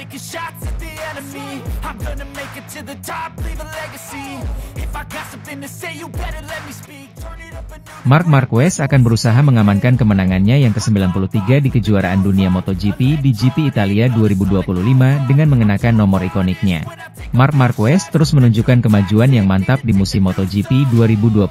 taking shots at the enemy. I'm gonna make it to the top, leave a legacy. If I got something to say, you better let me speak. Turn it up a new... Marc Marquez akan berusaha mengamankan kemenangannya yang ke-93 di kejuaraan dunia MotoGP di GP Italia 2025 dengan mengenakan nomor ikoniknya. Marc Marquez terus menunjukkan kemajuan yang mantap di musim MotoGP 2025.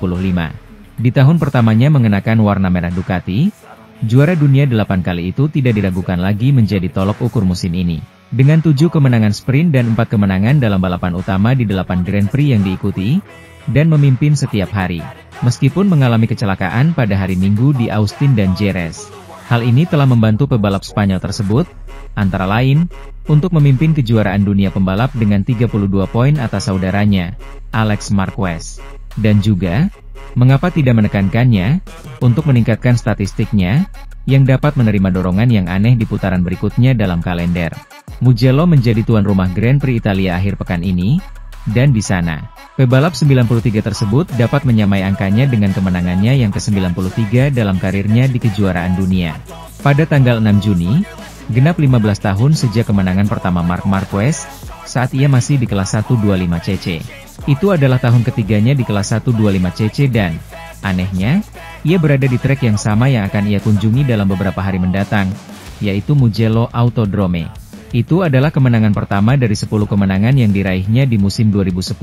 Di tahun pertamanya mengenakan warna merah Ducati, juara dunia 8 kali itu tidak diragukan lagi menjadi tolok ukur musim ini. Dengan 7 kemenangan sprint dan 4 kemenangan dalam balapan utama di 8 Grand Prix yang diikuti, dan memimpin setiap hari. Meskipun mengalami kecelakaan pada hari Minggu di Austin dan Jerez. Hal ini telah membantu pebalap Spanyol tersebut, antara lain, untuk memimpin kejuaraan dunia pembalap dengan 32 poin atas saudaranya, Alex Marquez. Dan juga, mengapa tidak menekankannya, untuk meningkatkan statistiknya, yang dapat menerima dorongan yang aneh di putaran berikutnya dalam kalender. Mugello menjadi tuan rumah Grand Prix Italia akhir pekan ini, dan di sana, pebalap 93 tersebut dapat menyamai angkanya dengan kemenangannya yang ke-93 dalam karirnya di kejuaraan dunia. Pada tanggal 6 Juni, genap 15 tahun sejak kemenangan pertama Marc Marquez, saat ia masih di kelas 125cc. Itu adalah tahun ketiganya di kelas 125cc dan, anehnya, ia berada di trek yang sama yang akan ia kunjungi dalam beberapa hari mendatang, yaitu Mugello Autodrome. Itu adalah kemenangan pertama dari 10 kemenangan yang diraihnya di musim 2010,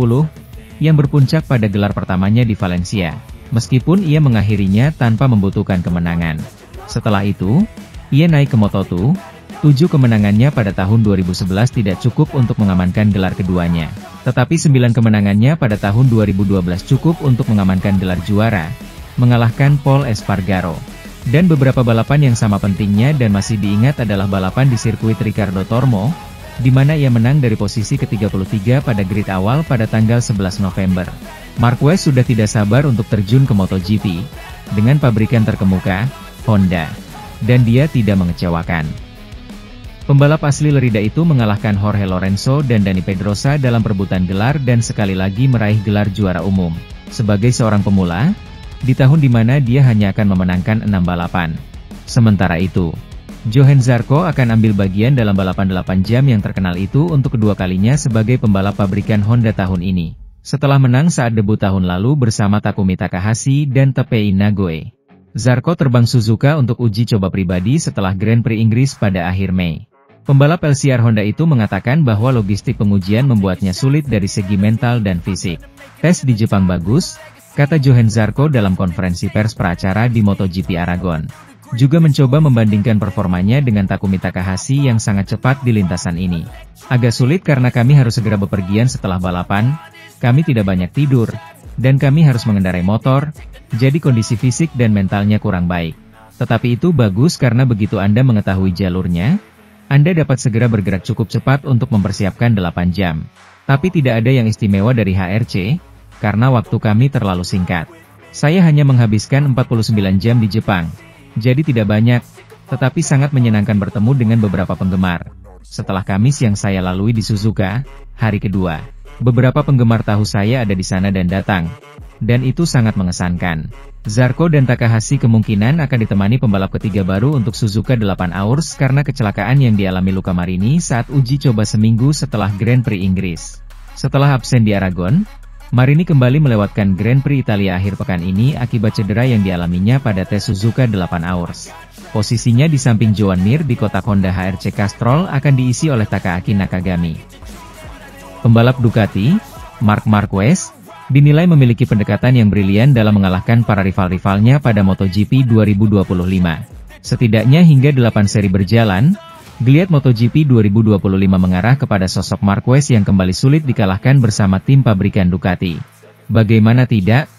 yang berpuncak pada gelar pertamanya di Valencia, meskipun ia mengakhirinya tanpa membutuhkan kemenangan. Setelah itu, ia naik ke Moto2, 7 kemenangannya pada tahun 2011 tidak cukup untuk mengamankan gelar keduanya. Tetapi 9 kemenangannya pada tahun 2012 cukup untuk mengamankan gelar juara, mengalahkan Pol Espargaro. Dan beberapa balapan yang sama pentingnya dan masih diingat adalah balapan di sirkuit Ricardo Tormo, di mana ia menang dari posisi ke-33 pada grid awal pada tanggal 11 November. Marquez sudah tidak sabar untuk terjun ke MotoGP, dengan pabrikan terkemuka, Honda. Dan dia tidak mengecewakan. Pembalap asli Lerida itu mengalahkan Jorge Lorenzo dan Dani Pedrosa dalam perebutan gelar dan sekali lagi meraih gelar juara umum. Sebagai seorang pemula, di tahun di mana dia hanya akan memenangkan 6 balapan. Sementara itu, Johann Zarco akan ambil bagian dalam balapan 8 jam yang terkenal itu untuk kedua kalinya sebagai pembalap pabrikan Honda tahun ini. Setelah menang saat debut tahun lalu bersama Takumi Takahashi dan Tepei Nagoe, Zarco terbang Suzuka untuk uji coba pribadi setelah Grand Prix Inggris pada akhir Mei. Pembalap LCR Honda itu mengatakan bahwa logistik pengujian membuatnya sulit dari segi mental dan fisik. Tes di Jepang bagus, kata Johann Zarco dalam konferensi pers pracara di MotoGP Aragon. Juga mencoba membandingkan performanya dengan Takumi Takahashi yang sangat cepat di lintasan ini. Agak sulit karena kami harus segera bepergian setelah balapan, kami tidak banyak tidur, dan kami harus mengendarai motor, jadi kondisi fisik dan mentalnya kurang baik. Tetapi itu bagus karena begitu Anda mengetahui jalurnya, Anda dapat segera bergerak cukup cepat untuk mempersiapkan 8 jam. Tapi tidak ada yang istimewa dari HRC, karena waktu kami terlalu singkat. Saya hanya menghabiskan 49 jam di Jepang. Jadi tidak banyak, tetapi sangat menyenangkan bertemu dengan beberapa penggemar. Setelah Kamis yang saya lalui di Suzuka, hari kedua, beberapa penggemar tahu saya ada di sana dan datang. Dan itu sangat mengesankan. Zarco dan Takahashi kemungkinan akan ditemani pembalap ketiga baru untuk Suzuka 8 Hours karena kecelakaan yang dialami Luca Marini saat uji coba seminggu setelah Grand Prix Inggris. Setelah absen di Aragon, Marini kembali melewatkan Grand Prix Italia akhir pekan ini akibat cedera yang dialaminya pada tes Suzuka 8 Hours. Posisinya di samping Joan Mir di kotak Honda HRC Castrol akan diisi oleh Takaaki Nakagami. Pembalap Ducati, Marc Marquez, dinilai memiliki pendekatan yang brilian dalam mengalahkan para rival-rivalnya pada MotoGP 2025. Setidaknya hingga 8 seri berjalan, geliat MotoGP 2025 mengarah kepada sosok Marquez yang kembali sulit dikalahkan bersama tim pabrikan Ducati. Bagaimana tidak?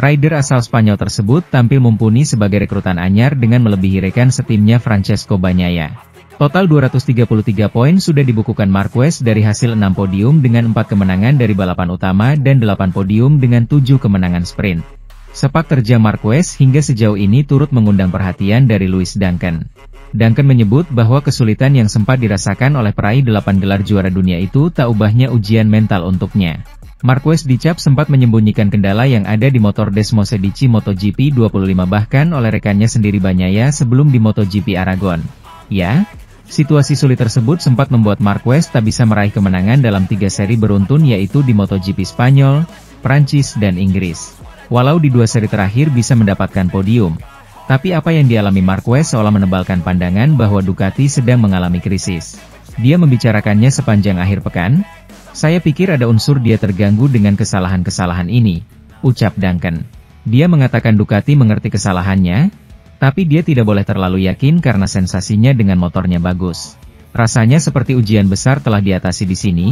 Rider asal Spanyol tersebut tampil mumpuni sebagai rekrutan anyar dengan melebihi rekan setimnya Francesco Bagnaia. Total 233 poin sudah dibukukan Marquez dari hasil 6 podium dengan 4 kemenangan dari balapan utama dan 8 podium dengan 7 kemenangan sprint. Sepak terjang Marquez hingga sejauh ini turut mengundang perhatian dari Lewis Duncan. Duncan menyebut bahwa kesulitan yang sempat dirasakan oleh peraih 8 gelar juara dunia itu tak ubahnya ujian mental untuknya. Marquez dicap sempat menyembunyikan kendala yang ada di motor Desmosedici MotoGP 25 bahkan oleh rekannya sendiri Bagnaia sebelum di MotoGP Aragon. Ya, Situasi sulit tersebut sempat membuat Marquez tak bisa meraih kemenangan dalam 3 seri beruntun yaitu di MotoGP Spanyol, Prancis dan Inggris. Walau di 2 seri terakhir bisa mendapatkan podium. Tapi apa yang dialami Marquez seolah menebalkan pandangan bahwa Ducati sedang mengalami krisis. Dia membicarakannya sepanjang akhir pekan. Saya pikir ada unsur dia terganggu dengan kesalahan-kesalahan ini, ucap Duncan. Dia mengatakan Ducati mengerti kesalahannya, tapi dia tidak boleh terlalu yakin karena sensasinya dengan motornya bagus. Rasanya seperti ujian besar telah diatasi di sini.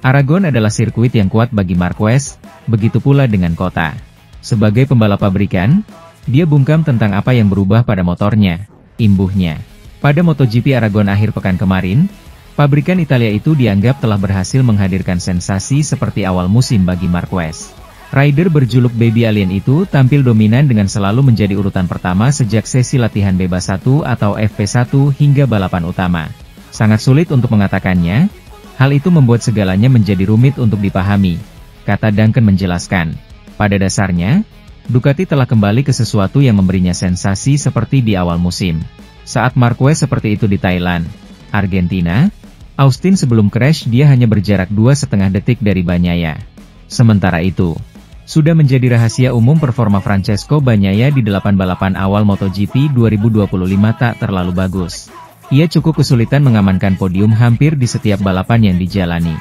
Aragon adalah sirkuit yang kuat bagi Marquez, begitu pula dengan kota. Sebagai pembalap pabrikan, dia bungkam tentang apa yang berubah pada motornya, imbuhnya. Pada MotoGP Aragon akhir pekan kemarin, pabrikan Italia itu dianggap telah berhasil menghadirkan sensasi seperti awal musim bagi Marquez. Rider berjuluk Baby Alien itu tampil dominan dengan selalu menjadi urutan pertama sejak sesi latihan bebas 1 atau FP1 hingga balapan utama. Sangat sulit untuk mengatakannya, hal itu membuat segalanya menjadi rumit untuk dipahami, kata Duncan menjelaskan. Pada dasarnya, Ducati telah kembali ke sesuatu yang memberinya sensasi seperti di awal musim. Saat Marquez seperti itu di Thailand, Argentina, Austin sebelum crash dia hanya berjarak 2,5 detik dari Bagnaia. Sementara itu, sudah menjadi rahasia umum performa Francesco Bagnaia di 8 balapan awal MotoGP 2025 tak terlalu bagus. Ia cukup kesulitan mengamankan podium hampir di setiap balapan yang dijalani.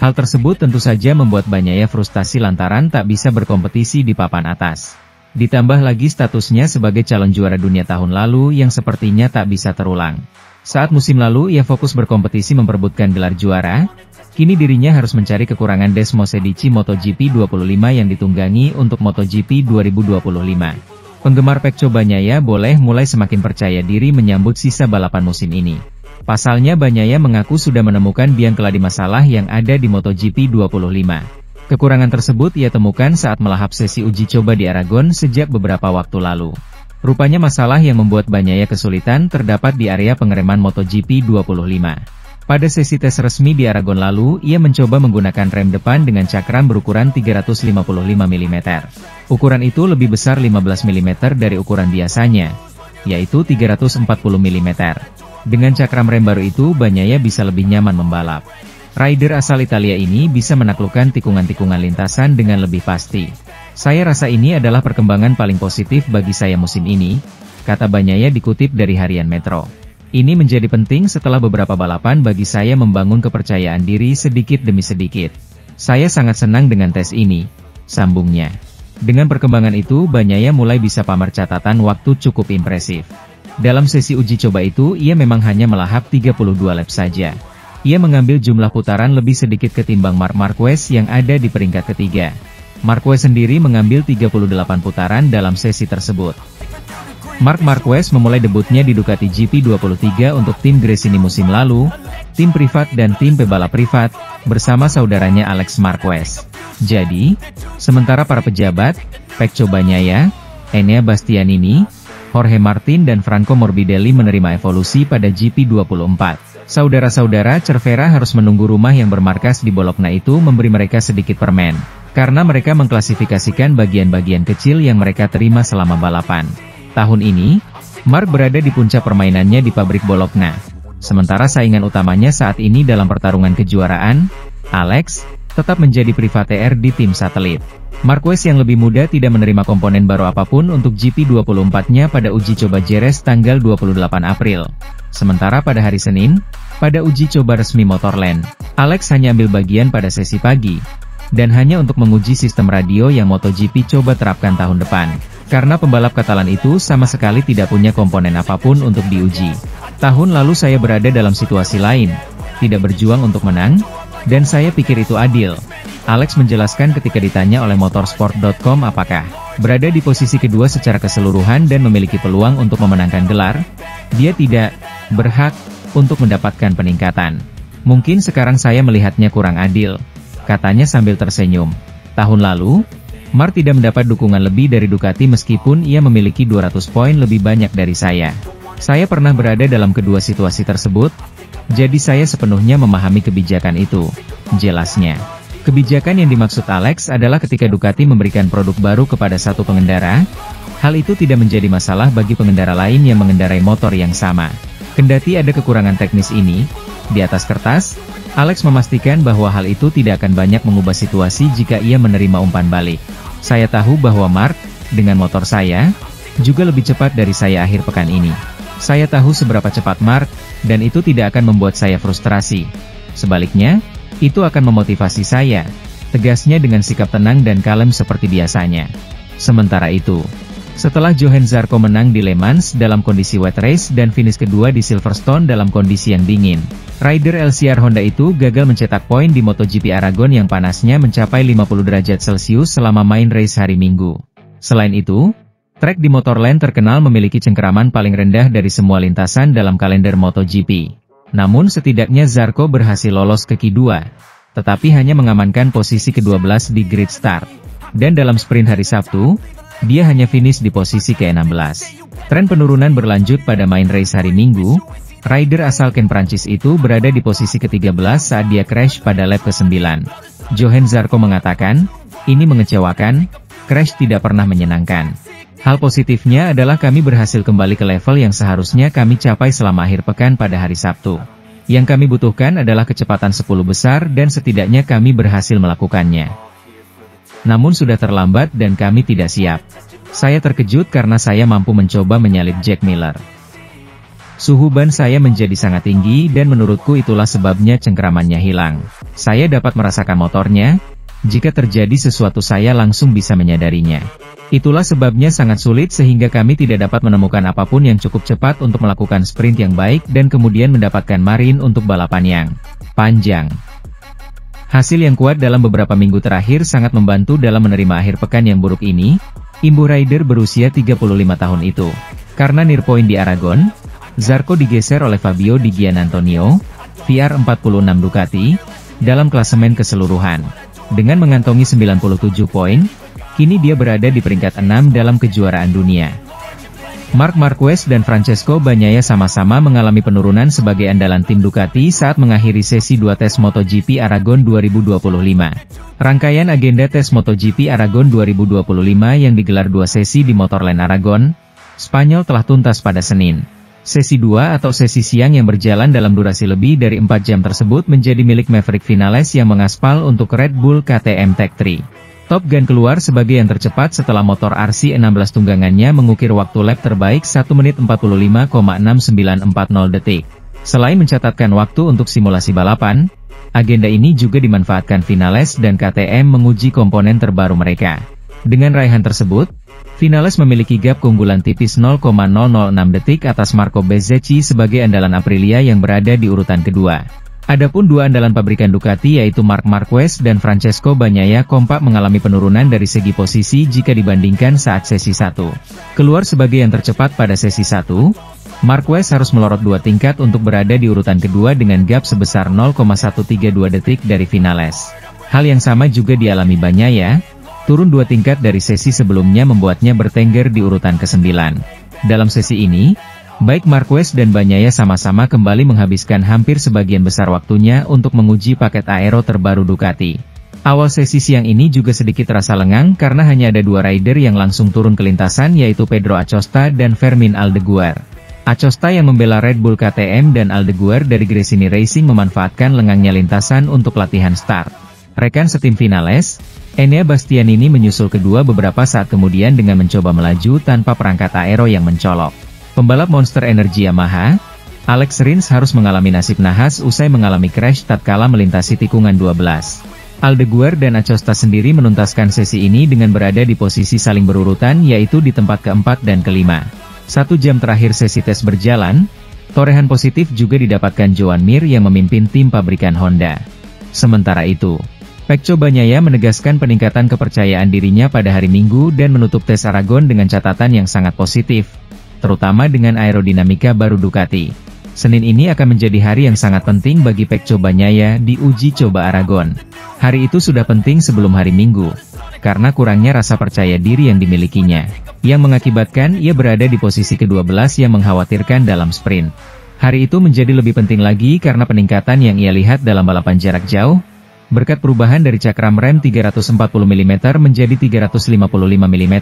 Hal tersebut tentu saja membuat Bagnaia frustasi lantaran tak bisa berkompetisi di papan atas. Ditambah lagi statusnya sebagai calon juara dunia tahun lalu yang sepertinya tak bisa terulang. Saat musim lalu ia fokus berkompetisi memperebutkan gelar juara, kini dirinya harus mencari kekurangan Desmosedici MotoGP 25 yang ditunggangi untuk MotoGP 2025. Penggemar Pecco Bagnaia boleh mulai semakin percaya diri menyambut sisa balapan musim ini. Pasalnya Bagnaia mengaku sudah menemukan biang keladi masalah yang ada di MotoGP 25. Kekurangan tersebut ia temukan saat melahap sesi uji coba di Aragon sejak beberapa waktu lalu. Rupanya masalah yang membuat Bagnaia kesulitan terdapat di area pengereman MotoGP 25. Pada sesi tes resmi di Aragon lalu, ia mencoba menggunakan rem depan dengan cakram berukuran 355 mm. Ukuran itu lebih besar 15 mm dari ukuran biasanya, yaitu 340 mm. Dengan cakram rem baru itu, Bagnaia bisa lebih nyaman membalap. Rider asal Italia ini bisa menaklukkan tikungan-tikungan lintasan dengan lebih pasti. Saya rasa ini adalah perkembangan paling positif bagi saya musim ini, kata Bagnaia dikutip dari Harian Metro. Ini menjadi penting setelah beberapa balapan bagi saya membangun kepercayaan diri sedikit demi sedikit. Saya sangat senang dengan tes ini, sambungnya. Dengan perkembangan itu, Bagnaia mulai bisa pamer catatan waktu cukup impresif. Dalam sesi uji coba itu, ia memang hanya melahap 32 lap saja. Ia mengambil jumlah putaran lebih sedikit ketimbang Marc Marquez yang ada di peringkat ketiga. Marquez sendiri mengambil 38 putaran dalam sesi tersebut. Marc Marquez memulai debutnya di Ducati GP23 untuk tim Gresini musim lalu, tim privat dan tim pebalap privat, bersama saudaranya Alex Marquez. Jadi, sementara para pejabat, Pecco Bagnaia, Enea Bastianini, Jorge Martin dan Franco Morbidelli menerima evolusi pada GP24. Saudara-saudara Cervera harus menunggu rumah yang bermarkas di Bologna itu memberi mereka sedikit permen, karena mereka mengklasifikasikan bagian-bagian kecil yang mereka terima selama balapan. Tahun ini, Marc berada di puncak permainannya di pabrik Bologna. Sementara saingan utamanya saat ini dalam pertarungan kejuaraan, Alex, tetap menjadi privateer di tim satelit. Marquez yang lebih muda tidak menerima komponen baru apapun untuk GP24-nya pada uji coba Jerez tanggal 28 April. Sementara pada hari Senin, pada uji coba resmi Motorland, Alex hanya ambil bagian pada sesi pagi, dan hanya untuk menguji sistem radio yang MotoGP coba terapkan tahun depan. Karena pembalap Katalan itu sama sekali tidak punya komponen apapun untuk diuji. Tahun lalu saya berada dalam situasi lain, tidak berjuang untuk menang, dan saya pikir itu adil. Alex menjelaskan ketika ditanya oleh motorsport.com apakah berada di posisi kedua secara keseluruhan dan memiliki peluang untuk memenangkan gelar, dia tidak berhak untuk mendapatkan peningkatan. Mungkin sekarang saya melihatnya kurang adil, katanya sambil tersenyum. Tahun lalu, Marc tidak mendapat dukungan lebih dari Ducati meskipun ia memiliki 200 poin lebih banyak dari saya. Saya pernah berada dalam kedua situasi tersebut, jadi saya sepenuhnya memahami kebijakan itu, jelasnya. Kebijakan yang dimaksud Alex adalah ketika Ducati memberikan produk baru kepada satu pengendara, hal itu tidak menjadi masalah bagi pengendara lain yang mengendarai motor yang sama. Kendati ada kekurangan teknis ini, di atas kertas, Alex memastikan bahwa hal itu tidak akan banyak mengubah situasi jika ia menerima umpan balik. Saya tahu bahwa Mark, dengan motor saya, juga lebih cepat dari saya akhir pekan ini. Saya tahu seberapa cepat Mark, dan itu tidak akan membuat saya frustrasi. Sebaliknya, itu akan memotivasi saya, tegasnya dengan sikap tenang dan kalem seperti biasanya. Sementara itu, setelah Johann Zarco menang di Le Mans dalam kondisi wet race dan finish kedua di Silverstone dalam kondisi yang dingin, rider LCR Honda itu gagal mencetak poin di MotoGP Aragon yang panasnya mencapai 50 derajat Celcius selama main race hari Minggu. Selain itu, trek di Motorland terkenal memiliki cengkeraman paling rendah dari semua lintasan dalam kalender MotoGP. Namun setidaknya Zarco berhasil lolos ke Q2, tetapi hanya mengamankan posisi ke-12 di grid start. Dan dalam sprint hari Sabtu, dia hanya finish di posisi ke-16. Tren penurunan berlanjut pada main race hari Minggu. Rider asal Ken Prancis itu berada di posisi ke-13 saat dia crash pada lap ke-9. Johann Zarco mengatakan, "Ini mengecewakan, crash tidak pernah menyenangkan. Hal positifnya adalah kami berhasil kembali ke level yang seharusnya kami capai selama akhir pekan pada hari Sabtu. Yang kami butuhkan adalah kecepatan 10 besar dan setidaknya kami berhasil melakukannya. Namun sudah terlambat dan kami tidak siap. Saya terkejut karena saya mampu mencoba menyalip Jack Miller. Suhu ban saya menjadi sangat tinggi dan menurutku itulah sebabnya cengkeramannya hilang. Saya dapat merasakan motornya, jika terjadi sesuatu saya langsung bisa menyadarinya. Itulah sebabnya sangat sulit sehingga kami tidak dapat menemukan apapun yang cukup cepat untuk melakukan sprint yang baik dan kemudian mendapatkan marin untuk balapan yang panjang." Hasil yang kuat dalam beberapa minggu terakhir sangat membantu dalam menerima akhir pekan yang buruk ini, imbuh rider berusia 35 tahun itu. Karena near point di Aragon, Zarco digeser oleh Fabio Di Giannantonio, VR46 Ducati, dalam klasemen keseluruhan. Dengan mengantongi 97 poin, kini dia berada di peringkat 6 dalam kejuaraan dunia. Marc Marquez dan Francesco Bagnaia sama-sama mengalami penurunan sebagai andalan tim Ducati saat mengakhiri sesi 2 tes MotoGP Aragon 2025. Rangkaian agenda tes MotoGP Aragon 2025 yang digelar 2 sesi di Motorland Aragon, Spanyol telah tuntas pada Senin. Sesi 2 atau sesi siang yang berjalan dalam durasi lebih dari 4 jam tersebut menjadi milik Maverick Vinales yang mengaspal untuk Red Bull KTM Tech 3. Top Gun keluar sebagai yang tercepat setelah motor RC16 tunggangannya mengukir waktu lap terbaik 1 menit 45,6940 detik. Selain mencatatkan waktu untuk simulasi balapan, agenda ini juga dimanfaatkan Vinales dan KTM menguji komponen terbaru mereka. Dengan raihan tersebut, Vinales memiliki gap keunggulan tipis 0,006 detik atas Marco Bezzecchi sebagai andalan Aprilia yang berada di urutan kedua. Adapun dua andalan pabrikan Ducati yaitu Marc Marquez dan Francesco Bagnaia kompak mengalami penurunan dari segi posisi jika dibandingkan saat sesi 1. Keluar sebagai yang tercepat pada sesi 1, Marquez harus melorot 2 tingkat untuk berada di urutan kedua dengan gap sebesar 0,132 detik dari Vinales. Hal yang sama juga dialami Bagnaia, turun 2 tingkat dari sesi sebelumnya membuatnya bertengger di urutan ke-9. Dalam sesi ini, baik Marquez dan Bagnaia sama-sama kembali menghabiskan hampir sebagian besar waktunya untuk menguji paket aero terbaru Ducati. Awal sesi siang ini juga sedikit terasa lengang karena hanya ada 2 rider yang langsung turun ke lintasan yaitu Pedro Acosta dan Fermin Aldeguer. Acosta yang membela Red Bull KTM dan Aldeguer dari Gresini Racing memanfaatkan lengangnya lintasan untuk latihan start. Rekan setim Vinales, Enea Bastianini menyusul kedua beberapa saat kemudian dengan mencoba melaju tanpa perangkat aero yang mencolok. Pembalap Monster Energy Yamaha, Alex Rins harus mengalami nasib nahas usai mengalami crash tatkala melintasi tikungan 12. Aldeguer dan Acosta sendiri menuntaskan sesi ini dengan berada di posisi saling berurutan yaitu di tempat keempat dan kelima. 1 jam terakhir sesi tes berjalan, torehan positif juga didapatkan Joan Mir yang memimpin tim pabrikan Honda. Sementara itu, Pecco Bagnaia menegaskan peningkatan kepercayaan dirinya pada hari Minggu dan menutup tes Aragon dengan catatan yang sangat positif, terutama dengan aerodinamika baru Ducati. Senin ini akan menjadi hari yang sangat penting bagi Pecco Bagnaia di uji coba Aragon. Hari itu sudah penting sebelum hari Minggu, karena kurangnya rasa percaya diri yang dimilikinya, yang mengakibatkan ia berada di posisi ke-12 yang mengkhawatirkan dalam sprint. Hari itu menjadi lebih penting lagi karena peningkatan yang ia lihat dalam balapan jarak jauh, berkat perubahan dari cakram rem 340 mm menjadi 355 mm,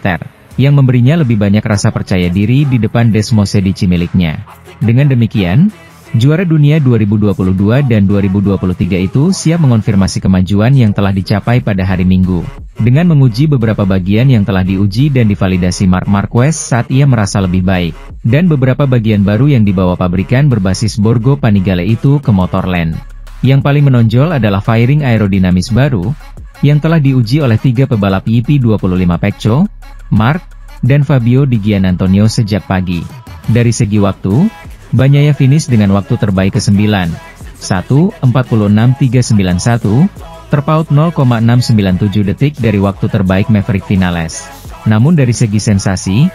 yang memberinya lebih banyak rasa percaya diri di depan Desmo Sedici miliknya. Dengan demikian, juara dunia 2022 dan 2023 itu siap mengonfirmasi kemajuan yang telah dicapai pada hari Minggu, dengan menguji beberapa bagian yang telah diuji dan divalidasi Marc Marquez saat ia merasa lebih baik, dan beberapa bagian baru yang dibawa pabrikan berbasis Borgo Panigale itu ke Motorland. Yang paling menonjol adalah fairing aerodinamis baru, yang telah diuji oleh 3 pebalap YP25 Pecco, Marc, dan Fabio Di Giannantonio sejak pagi. Dari segi waktu, Bagnaia finish dengan waktu terbaik ke-9, 1:46.391, terpaut 0,697 detik dari waktu terbaik Maverick Vinales. Namun dari segi sensasi,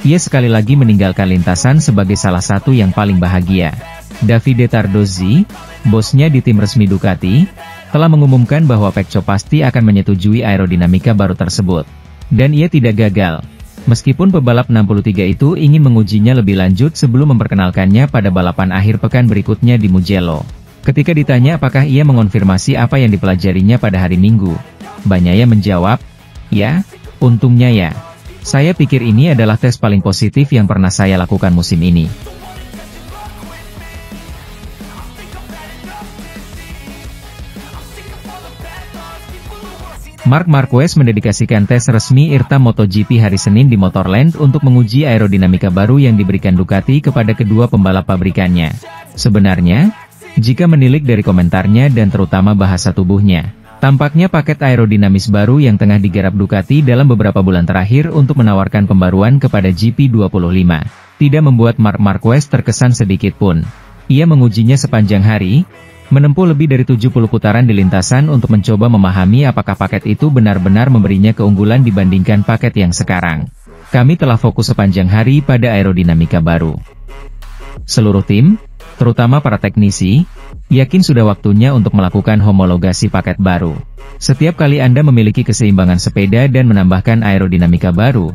ia sekali lagi meninggalkan lintasan sebagai salah satu yang paling bahagia. Davide Tardozzi, bosnya di tim resmi Ducati, telah mengumumkan bahwa Pecco pasti akan menyetujui aerodinamika baru tersebut. Dan ia tidak gagal. Meskipun pebalap 63 itu ingin mengujinya lebih lanjut sebelum memperkenalkannya pada balapan akhir pekan berikutnya di Mugello. Ketika ditanya apakah ia mengonfirmasi apa yang dipelajarinya pada hari Minggu, Bagnaia menjawab, "Ya, untungnya ya. Saya pikir ini adalah tes paling positif yang pernah saya lakukan musim ini." Marc Marquez mendedikasikan tes resmi IRTA MotoGP hari Senin di Motorland untuk menguji aerodinamika baru yang diberikan Ducati kepada kedua pembalap pabrikannya. Sebenarnya, jika menilik dari komentarnya dan terutama bahasa tubuhnya, tampaknya paket aerodinamis baru yang tengah digarap Ducati dalam beberapa bulan terakhir untuk menawarkan pembaruan kepada GP25, tidak membuat Marc Marquez terkesan sedikit pun. Ia mengujinya sepanjang hari, menempuh lebih dari 70 putaran di lintasan untuk mencoba memahami apakah paket itu benar-benar memberinya keunggulan dibandingkan paket yang sekarang. Kami telah fokus sepanjang hari pada aerodinamika baru. Seluruh tim, terutama para teknisi, yakin sudah waktunya untuk melakukan homologasi paket baru. Setiap kali Anda memiliki keseimbangan sepeda dan menambahkan aerodinamika baru,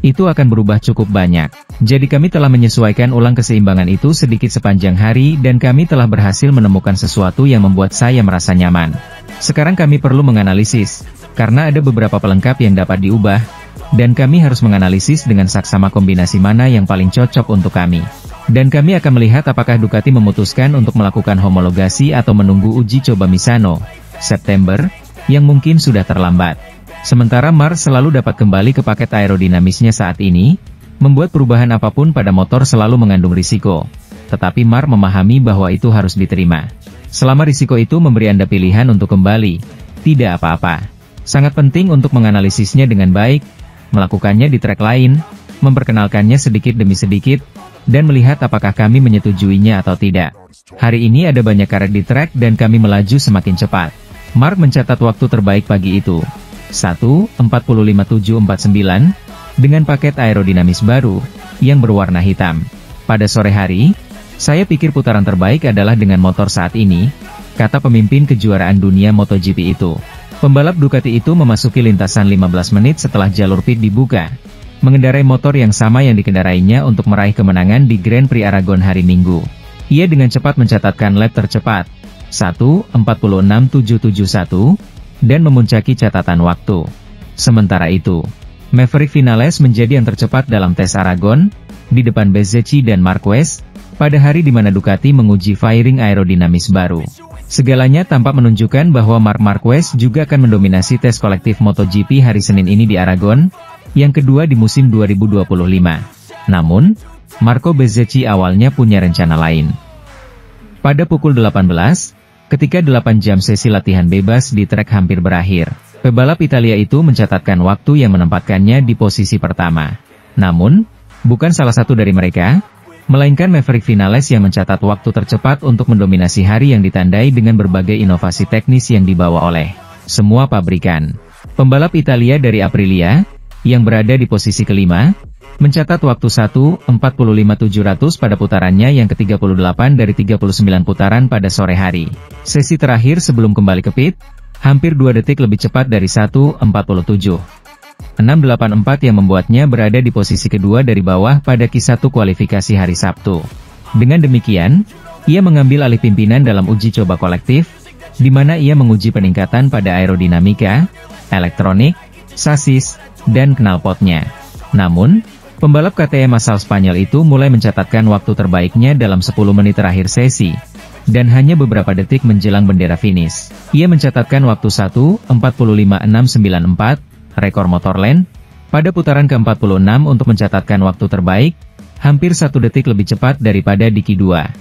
itu akan berubah cukup banyak. Jadi kami telah menyesuaikan ulang keseimbangan itu sedikit sepanjang hari dan kami telah berhasil menemukan sesuatu yang membuat saya merasa nyaman. Sekarang kami perlu menganalisis, karena ada beberapa pelengkap yang dapat diubah, dan kami harus menganalisis dengan saksama kombinasi mana yang paling cocok untuk kami. Dan kami akan melihat apakah Ducati memutuskan untuk melakukan homologasi atau menunggu uji coba Misano, September, yang mungkin sudah terlambat. Sementara Marc selalu dapat kembali ke paket aerodinamisnya saat ini, membuat perubahan apapun pada motor selalu mengandung risiko. Tetapi Marc memahami bahwa itu harus diterima. Selama risiko itu memberi Anda pilihan untuk kembali, tidak apa-apa. Sangat penting untuk menganalisisnya dengan baik, melakukannya di trek lain, memperkenalkannya sedikit demi sedikit, dan melihat apakah kami menyetujuinya atau tidak. Hari ini ada banyak karet di trek dan kami melaju semakin cepat. Marc mencatat waktu terbaik pagi itu, 1:45.749, dengan paket aerodinamis baru, yang berwarna hitam. Pada sore hari, saya pikir putaran terbaik adalah dengan motor saat ini, kata pemimpin kejuaraan dunia MotoGP itu. Pembalap Ducati itu memasuki lintasan 15 menit setelah jalur pit dibuka, mengendarai motor yang sama yang dikendarainya untuk meraih kemenangan di Grand Prix Aragon hari Minggu. Ia dengan cepat mencatatkan lap tercepat, 1:46.771, dan memuncaki catatan waktu. Sementara itu, Maverick Vinales menjadi yang tercepat dalam tes Aragon, di depan Bezzecchi dan Marquez, pada hari di mana Ducati menguji fairing aerodinamis baru. Segalanya tampak menunjukkan bahwa Marc Marquez juga akan mendominasi tes kolektif MotoGP hari Senin ini di Aragon, yang kedua di musim 2025. Namun, Marco Bezzecchi awalnya punya rencana lain. Pada pukul 18, ketika 8 jam sesi latihan bebas di trek hampir berakhir, pebalap Italia itu mencatatkan waktu yang menempatkannya di posisi pertama. Namun, bukan salah satu dari mereka, melainkan Maverick Vinales yang mencatat waktu tercepat untuk mendominasi hari yang ditandai dengan berbagai inovasi teknis yang dibawa oleh semua pabrikan. Pembalap Italia dari Aprilia, yang berada di posisi kelima, mencatat waktu 1:45.700 pada putarannya yang ke-38 dari 39 putaran pada sore hari. Sesi terakhir sebelum kembali ke pit, hampir 2 detik lebih cepat dari 1:47.684 yang membuatnya berada di posisi kedua dari bawah pada Q1 kualifikasi hari Sabtu. Dengan demikian, ia mengambil alih pimpinan dalam uji coba kolektif, di mana ia menguji peningkatan pada aerodinamika, elektronik, sasis, dan knalpotnya. Namun, pembalap KTM asal Spanyol itu mulai mencatatkan waktu terbaiknya dalam 10 menit terakhir sesi, dan hanya beberapa detik menjelang bendera finish. Ia mencatatkan waktu 1:45.694, rekor Motorland, pada putaran ke-46 untuk mencatatkan waktu terbaik, hampir 1 detik lebih cepat daripada Diki 2.